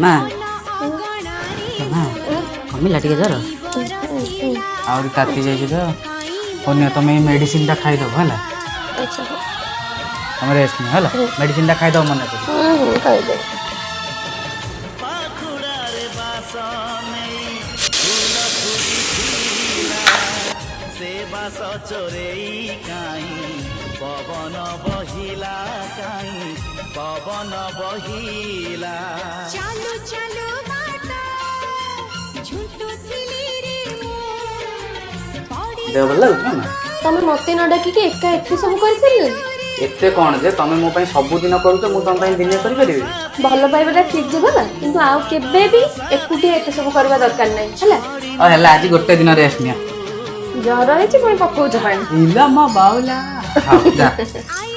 ମା ମା କମିଲା ଟିକେ ଜର ଆହୁରି ତାତି ଯାଇଛି ତ ଅନ୍ୟ ତମେ ଏଇ ମେଡ଼ିସିନଟା ଖାଇଦେବ ହେଲା ତମେ ରେଷ୍ଟ ନିଅ ହେଲା ମେଡ଼ିସିନଟା ଖାଇଦେବ ମନେ କରି ଖାଇଦେ पवन बहिला पवन बहिला चालू चालू बाटा झुंटू थिली रे ଦେହ ଭଲ ଲାଗୁଛି ନା ତମେ ମତେ ନ ଡାକିକି ଏକା ଏଠି ସବୁ କରିପାରିବନି ଏତେ କ'ଣ ଯେ ତମେ ମୋ ପାଇଁ ସବୁଦିନ କରୁଛ ମୁଁ ତମ ପାଇଁ ଦିନେ କରିପାରିବି ଭଲ ପାଇବାଟା ଠିକ ଯିବ ନା କିନ୍ତୁ ଆଉ କେବେ ବି ଏକୁଟିଆ ଏତେ ସବୁ କରିବା ଦରକାର ନାହିଁ ହେଲା ଆଉ ହେଲା ଆଜି ଗୋଟେ ଦିନ ରେଷ୍ଟ ନିଅ ଜର ହେଇଛି ପୁଣି ପକଉଛ ପାଣି ଇଲା ମା ବାଉଲା ହଉ ଯା आई